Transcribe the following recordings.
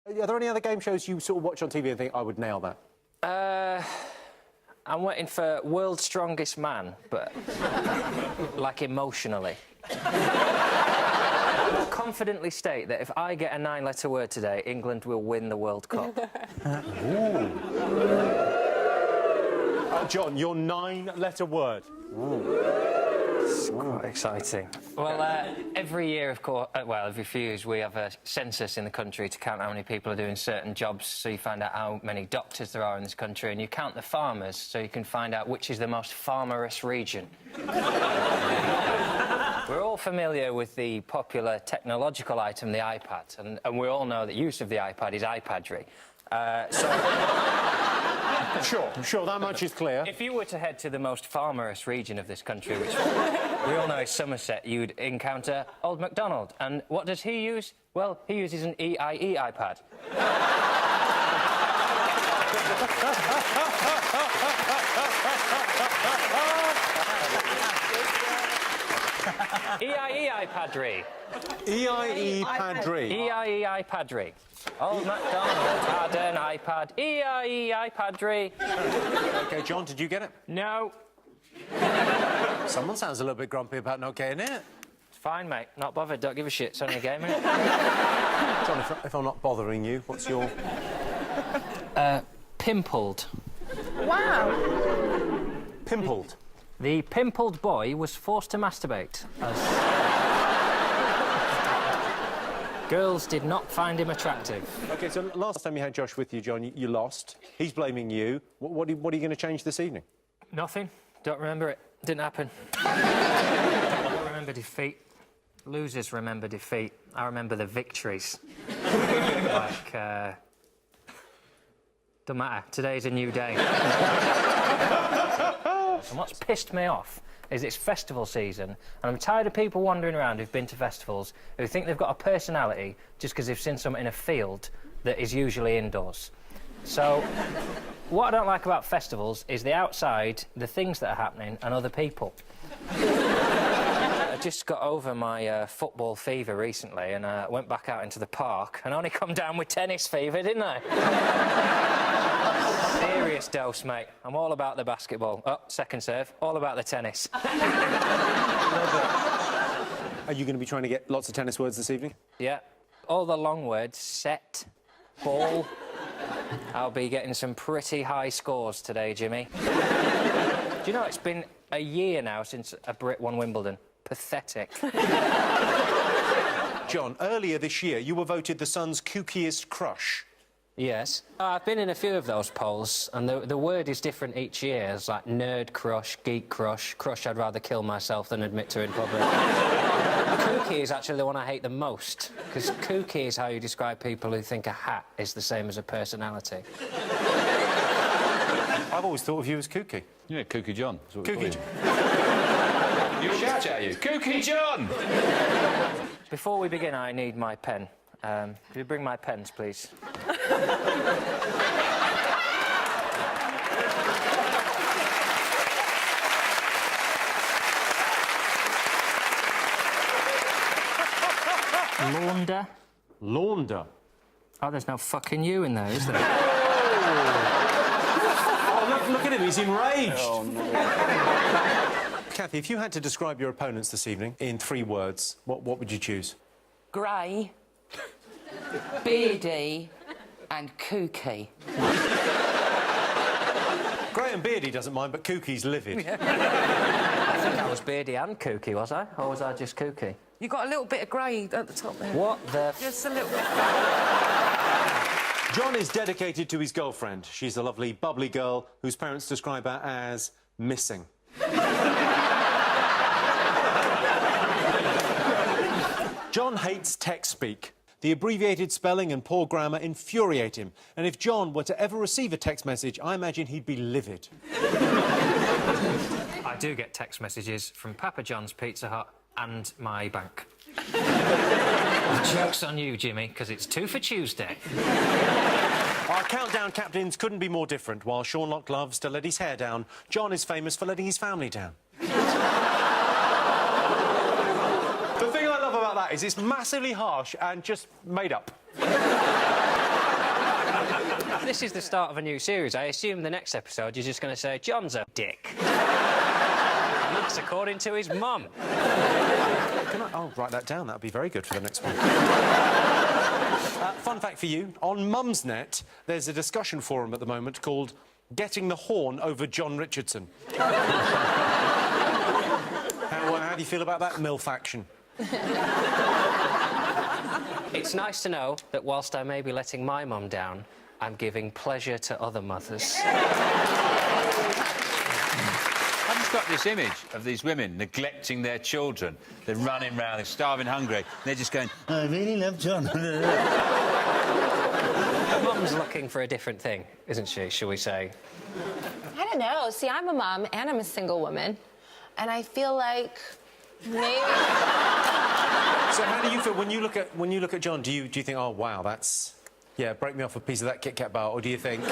Are there any other game shows you sort of watch on TV and think, I would nail that? I'm waiting for World's Strongest Man, but like emotionally. I confidently state that if I get a 9-letter word today, England will win the World Cup. John, your 9-letter word. It's quite exciting. Well, every year, of course, well, every few years, we have a census in the country to count how many people are doing certain jobs, so you find out how many doctors there are in this country, and you count the farmers, so you can find out which is the most farmerous region. We're all familiar with the popular technological item, the iPad, and we all know that use of the iPad is iPadry. Sure, that much is clear. If you were to head to the most farmerous region of this country, which we all know is Somerset, you'd encounter Old MacDonald. And what does he use? Well, he uses an EIE iPad. EIE iPadry. EIE Padry. EIE iPadry. Old MacDonald had an iPad. EIE iPadry. OK, John, did you get it? No. Someone sounds a little bit grumpy about not getting it. It's fine, mate. Not bothered. Don't give a shit. It's only a game, innit? John, if I'm not bothering you, what's your... Pimpled. Wow. Pimpled. The pimpled boy was forced to masturbate as girls did not find him attractive. OK, so last time you had Josh with you, John, you lost. He's blaming you. What are you going to change this evening? Nothing. Don't remember it. Didn't happen. I don't remember defeat. Losers remember defeat. I remember the victories. Like, don't matter. Today's a new day. And what's pissed me off is it's festival season, and I'm tired of people wandering around who've been to festivals who think they've got a personality just because they've seen something in a field that is usually indoors. So, what I don't like about festivals is the outside, the things that are happening, and other people. I just got over my football fever recently, and went back out into the park, and only come down with tennis fever, didn't I? Serious dose, mate. I'm all about the basketball. Oh, second serve. All about the tennis. Are you going to be trying to get lots of tennis words this evening? Yeah. All the long words. Set. Ball. I'll be getting some pretty high scores today, Jimmy. Do you know, it's been a year now since a Brit won Wimbledon. Pathetic. John, earlier this year, you were voted the Sun's kookiest crush. Yes. I've been in a few of those polls, and the word is different each year. It's like nerd crush, geek crush, crush I'd rather kill myself than admit to in public. Kooky is actually the one I hate the most, because kooky is how you describe people who think a hat is the same as a personality. I've always thought of you as kooky. Yeah, Kooky John. Kooky John. You shout at you. Kooky John! Before we begin, I need my pen. Could you bring my pens, please? Launder. Launder. Oh, there's no fucking you in there, is there? Oh, look at him, he's enraged. Oh, no. Kathy, if you had to describe your opponents this evening in 3 words, what would you choose? Grey, beardy and kooky. Grey and beardy doesn't mind, but kooky's livid. I think I was beardy and kooky, was I? Or was I just kooky? You got a little bit of grey at the top there. What the... Just a little bit. John is dedicated to his girlfriend. She's a lovely, bubbly girl whose parents describe her as missing. John hates text speak. The abbreviated spelling and poor grammar infuriate him. And if John were to ever receive a text message, I imagine he'd be livid. I do get text messages from Papa John's Pizza Hut and my bank. Joke's on you, Jimmy, because it's 2 for Tuesday. Our countdown captains couldn't be more different. While Sean loves to let his hair down, John is famous for letting his family down. The thing I love about that is it's massively harsh and just made up. This is the start of a new series. I assume the next episode you're just going to say, John's a dick. And that's according to his mum. I'll write that down. That'll be very good for the next one. Fun fact for you, on Mumsnet, there's a discussion forum at the moment called Getting the Horn Over John Richardson. How do you feel about that MILF action? It's nice to know that whilst I may be letting my mum down, I'm giving pleasure to other mothers. I've just got this image of these women neglecting their children. They're running round, they're starving hungry. They're just going, I really love John. Mum's looking for a different thing, isn't she, shall we say? I don't know. See, I'm a mum and I'm a single woman. And I feel like maybe... So how do you feel when you look at John? Do you think, oh wow, that's break me off a piece of that Kit Kat bar, or do you think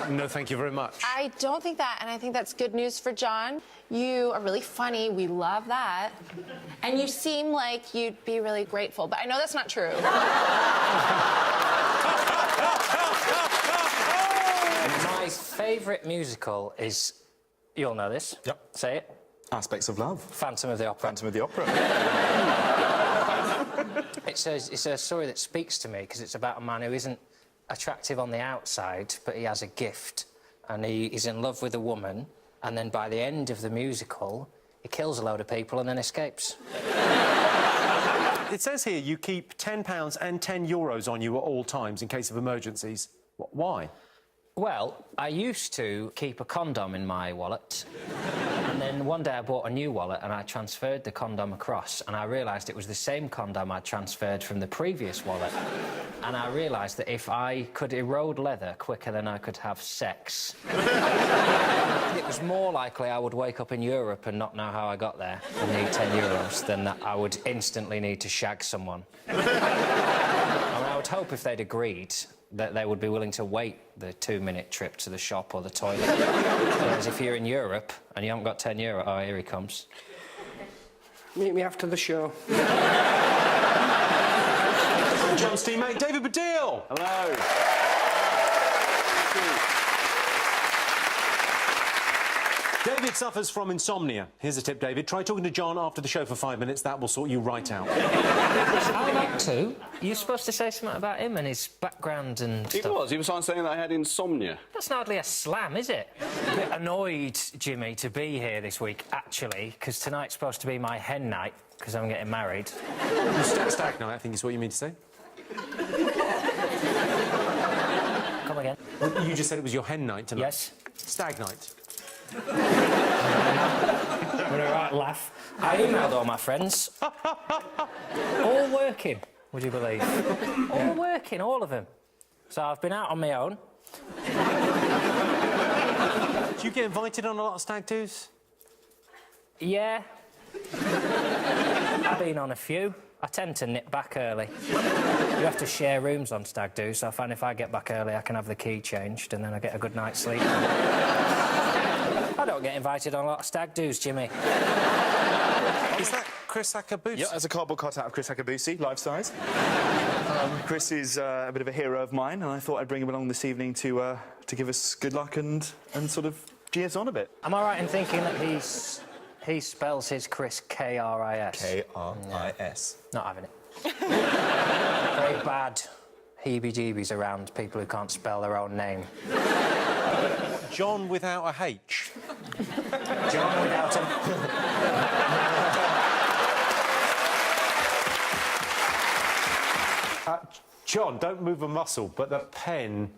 no, thank you very much? I don't think that, and I think that's good news for John. You are really funny. We love that. And you seem like you'd be really grateful, but I know that's not true. My favourite musical is... You'll know this. Yep. Say it. Aspects of Love. Phantom of the Opera. Phantom of the Opera. It's a story that speaks to me because it's about a man who isn't attractive on the outside, but he has a gift, and he's in love with a woman, and then by the end of the musical, he kills a load of people and then escapes. It says here you keep £10 and €10 on you at all times in case of emergencies. Why? Well, I used to keep a condom in my wallet, and then one day I bought a new wallet and I transferred the condom across, and I realised it was the same condom I'd transferred from the previous wallet. And I realised that if I could erode leather quicker than I could have sex, it was more likely I would wake up in Europe and not know how I got there and need €10 than that I would instantly need to shag someone. I mean, I would hope if they'd agreed that they would be willing to wait the 2-minute trip to the shop or the toilet. Whereas if you're in Europe and you haven't got €10, oh, here he comes. Meet me after the show. John's teammate, David Baddiel. Hello. David suffers from insomnia. Here's a tip, David. Try talking to John after the show for 5 minutes. That will sort you right out. I like to. You're supposed to say something about him and his background and stuff. He was saying that I had insomnia. That's not hardly a slam, is it? A bit annoyed, Jimmy, to be here this week, actually, because tonight's supposed to be my hen night, because I'm getting married. Stag night, I think is what you mean to say. Come again. Well, you just said it was your hen night tonight. Yes. Stag night. With a right laugh. I emailed all my friends. All working, would you believe? All working, all of them. So I've been out on my own. Do you get invited on a lot of stag do's? Yeah. I've been on a few. I tend to nip back early. You have to share rooms on stag do, so I find if I get back early, I can have the key changed, and then I get a good night's sleep. I don't get invited on a lot of stag do's, Jimmy. Is that Chris Akabusi? Yeah, as a cardboard cutout of Chris Akabusi, life-size. Chris is a bit of a hero of mine, and I thought I'd bring him along this evening to give us good luck and sort of gee us on a bit. Am I right in thinking that he spells his Chris K-R-I-S? K-R-I-S. Not having it. Very bad heebie-jeebies around people who can't spell their own name. John without a H. John without a... John, don't move a muscle, but the pen...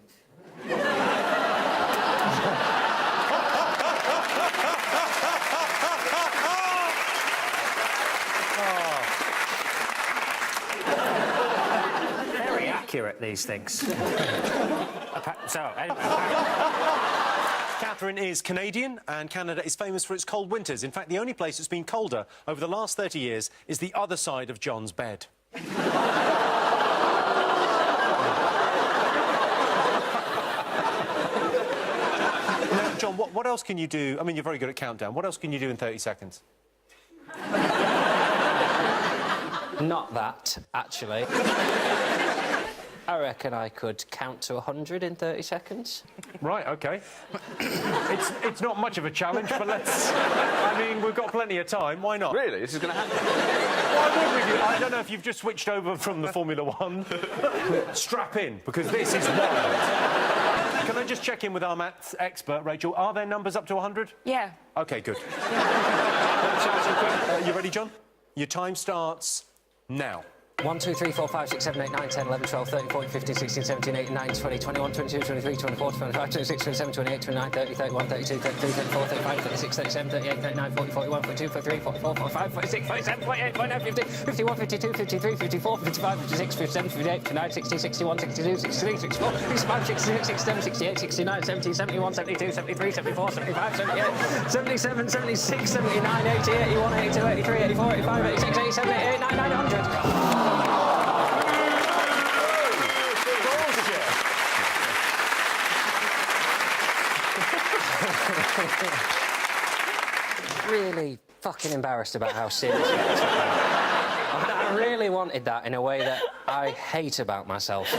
Very accurate, these things. So, anyway... Catherine is Canadian, and Canada is famous for its cold winters. In fact, the only place that's been colder over the last 30 years is the other side of John's bed. Now, John, what else can you do? I mean, you're very good at countdown. What else can you do in 30 seconds? Not that, actually. I reckon I could count to 100 in 30 seconds. Right, OK. it's not much of a challenge, but let's... I mean, we've got plenty of time. Why not? Really? This is going to happen? Why would we? I don't know if you've just switched over from the Formula One. Strap in, because this is wild. Can I just check in with our maths expert, Rachel? Are there numbers up to 100? Yeah. OK, good. You ready, John? Your time starts now. 1, 2, 3, 4, 5, 6, 7, 8, 9, 10, 11, 12, 13, 14, 15, 16, 17, 18, 19, 20, 21, 22, 23, 24, 25, 26, 27, 28, 29, 30, 31, 32, 33, 34, 35, 36, 37, 38, 39, 40, 41, 42, 43, 44, 45, 46, 47, 48, 49, 50, 51, 52, 53, 54, 55, 56, 57, 58, 59, 60, 61, 62, 63, 64, 65, 66, 67, 68, 69, 70, 71, 72, 73, 74, 75, 78, 77, 76, 79, 80, 81, 82, 83, 84, 85, 86, 87, 88, 89, 100. Really fucking embarrassed about how serious it is. I really wanted that in a way that I hate about myself.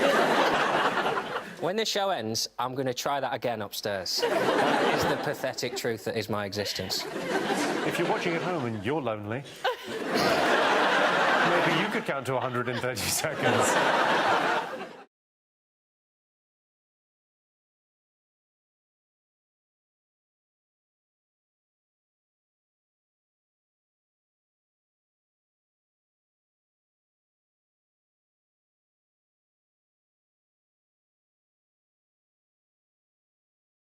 When this show ends, I'm going to try that again upstairs. That is the pathetic truth that is my existence. If you're watching at home and you're lonely, maybe you could count to 130 seconds.